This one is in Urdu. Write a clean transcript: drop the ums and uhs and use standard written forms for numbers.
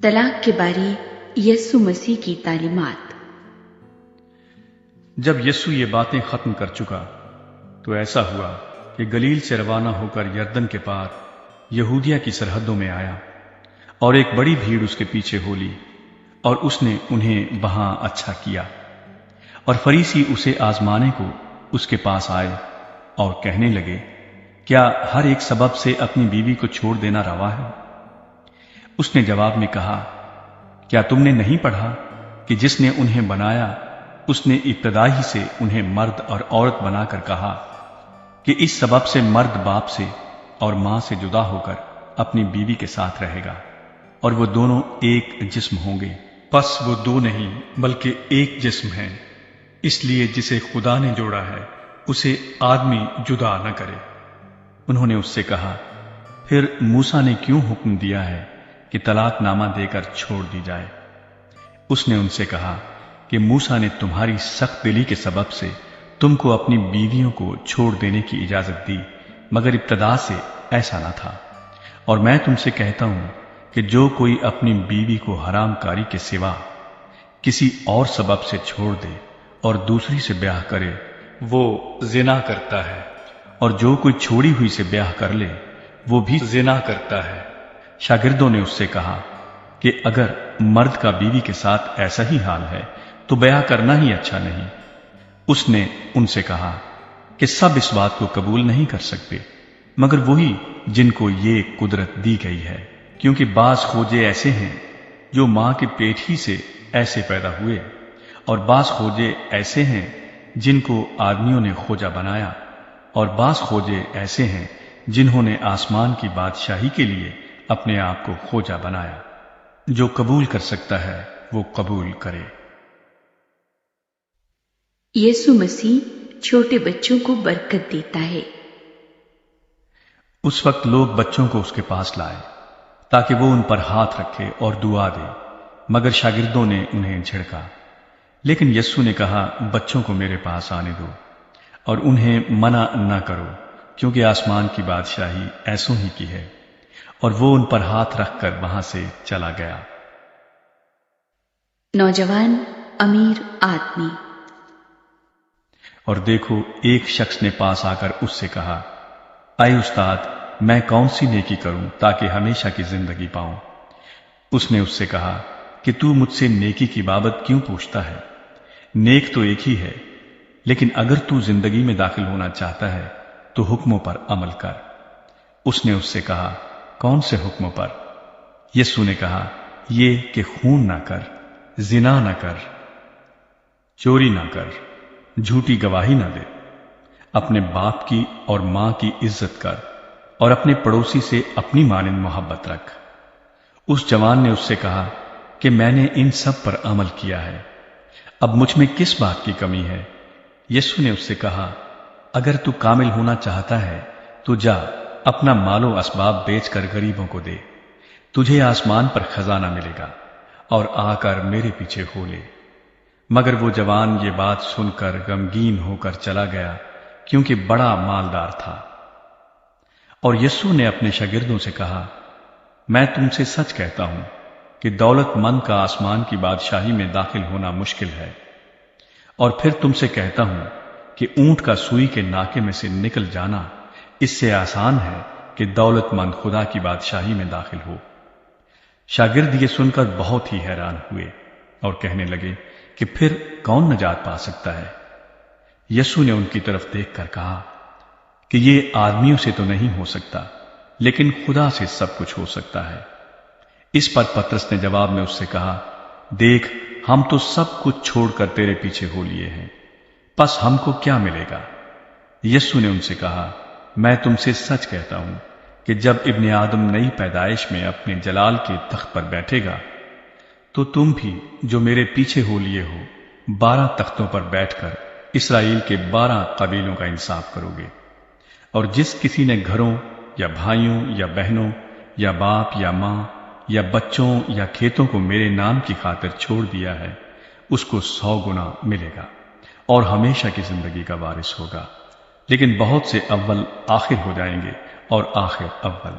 طلاق کے بارے یسوع مسیح کی تعلیمات۔ جب یسوع یہ باتیں ختم کر چکا تو ایسا ہوا کہ گلیل سے روانہ ہو کر یردن کے پار یہودیہ کی سرحدوں میں آیا، اور ایک بڑی بھیڑ اس کے پیچھے ہو لی، اور اس نے انہیں وہاں اچھا کیا۔ اور فریسی اسے آزمانے کو اس کے پاس آئے اور کہنے لگے، کیا ہر ایک سبب سے اپنی بیوی کو چھوڑ دینا روا ہے؟ اس نے جواب میں کہا، کیا تم نے نہیں پڑھا کہ جس نے انہیں بنایا اس نے ابتدا ہی سے انہیں مرد اور عورت بنا کر کہا کہ اس سبب سے مرد باپ سے اور ماں سے جدا ہو کر اپنی بیوی کے ساتھ رہے گا، اور وہ دونوں ایک جسم ہوں گے۔ پس وہ دو نہیں بلکہ ایک جسم ہیں۔ اس لیے جسے خدا نے جوڑا ہے اسے آدمی جدا نہ کرے۔ انہوں نے اس سے کہا، پھر موسیٰ نے کیوں حکم دیا ہے کہ طلاق نامہ دے کر چھوڑ دی جائے؟ اس نے ان سے کہا کہ موسیٰ نے تمہاری سخت دلی کے سبب سے تم کو اپنی بیویوں کو چھوڑ دینے کی اجازت دی، مگر ابتدا سے ایسا نہ تھا۔ اور میں تم سے کہتا ہوں کہ جو کوئی اپنی بیوی کو حرام کاری کے سوا کسی اور سبب سے چھوڑ دے اور دوسری سے بیاہ کرے، وہ زنا کرتا ہے، اور جو کوئی چھوڑی ہوئی سے بیاہ کر لے وہ بھی زنا کرتا ہے۔ شاگردوں نے اس سے کہا کہ اگر مرد کا بیوی کے ساتھ ایسا ہی حال ہے تو بیاہ کرنا ہی اچھا نہیں۔ اس نے ان سے کہا کہ سب اس بات کو قبول نہیں کر سکتے، مگر وہی جن کو یہ قدرت دی گئی ہے، کیونکہ بعض کھوجے ایسے ہیں جو ماں کے پیٹ ہی سے ایسے پیدا ہوئے، اور بعض کھوجے ایسے ہیں جن کو آدمیوں نے کھوجا بنایا، اور بعض کھوجے ایسے ہیں جنہوں نے آسمان کی بادشاہی کے لیے اپنے آپ کو کھوجا بنایا۔ جو قبول کر سکتا ہے وہ قبول کرے۔ یسوع مسیح چھوٹے بچوں کو برکت دیتا ہے۔ اس وقت لوگ بچوں کو اس کے پاس لائے تاکہ وہ ان پر ہاتھ رکھے اور دعا دے، مگر شاگردوں نے انہیں جھڑکا۔ لیکن یسوع نے کہا، بچوں کو میرے پاس آنے دو اور انہیں منع نہ کرو، کیونکہ آسمان کی بادشاہی ایسوں ہی کی ہے۔ اور وہ ان پر ہاتھ رکھ کر وہاں سے چلا گیا۔ نوجوان امیر آدمی۔ اور دیکھو، ایک شخص نے پاس آ کر اس سے کہا، اے استاد، میں کون سی نیکی کروں تاکہ ہمیشہ کی زندگی پاؤں؟ اس نے اس سے کہا کہ تو مجھ سے نیکی کی بابت کیوں پوچھتا ہے؟ نیک تو ایک ہی ہے، لیکن اگر تو زندگی میں داخل ہونا چاہتا ہے تو حکموں پر عمل کر۔ اس نے اس سے کہا، کون سے حکموں پر؟ یسوع نے کہا، یہ کہ خون نہ کر، زنا نہ کر، چوری نہ کر، جھوٹی گواہی نہ دے، اپنے باپ کی اور ماں کی عزت کر، اور اپنے پڑوسی سے اپنی مانند محبت رکھ۔ اس جوان نے اس سے کہا کہ میں نے ان سب پر عمل کیا ہے، اب مجھ میں کس بات کی کمی ہے؟ یسوع نے اس سے کہا، اگر تو کامل ہونا چاہتا ہے تو جا، اپنا مال و اسباب بیچ کر غریبوں کو دے، تجھے آسمان پر خزانہ ملے گا، اور آ کر میرے پیچھے ہو لے۔ مگر وہ جوان یہ بات سن کر غمگین ہو کر چلا گیا، کیونکہ بڑا مالدار تھا۔ اور یسوع نے اپنے شاگردوں سے کہا، میں تم سے سچ کہتا ہوں کہ دولت مند کا آسمان کی بادشاہی میں داخل ہونا مشکل ہے۔ اور پھر تم سے کہتا ہوں کہ اونٹ کا سوئی کے ناکے میں سے نکل جانا اس سے آسان ہے کہ دولت مند خدا کی بادشاہی میں داخل ہو۔ شاگرد یہ سن کر بہت ہی حیران ہوئے اور کہنے لگے کہ پھر کون نجات پا سکتا ہے؟ یسوع نے ان کی طرف دیکھ کر کہا کہ یہ آدمیوں سے تو نہیں ہو سکتا، لیکن خدا سے سب کچھ ہو سکتا ہے۔ اس پر پترس نے جواب میں اس سے کہا، دیکھ، ہم تو سب کچھ چھوڑ کر تیرے پیچھے ہو لیے ہیں، پس ہم کو کیا ملے گا؟ یسوع نے ان سے کہا، میں تم سے سچ کہتا ہوں کہ جب ابن آدم نئی پیدائش میں اپنے جلال کے تخت پر بیٹھے گا تو تم بھی جو میرے پیچھے ہو لیے ہو 12 تختوں پر بیٹھ کر اسرائیل کے 12 قبیلوں کا انصاف کرو گے۔ اور جس کسی نے گھروں یا بھائیوں یا بہنوں یا باپ یا ماں یا بچوں یا کھیتوں کو میرے نام کی خاطر چھوڑ دیا ہے، اس کو 100 گنا ملے گا اور ہمیشہ کی زندگی کا وارث ہوگا۔ لیکن بہت سے اول آخر ہو جائیں گے اور آخر اول۔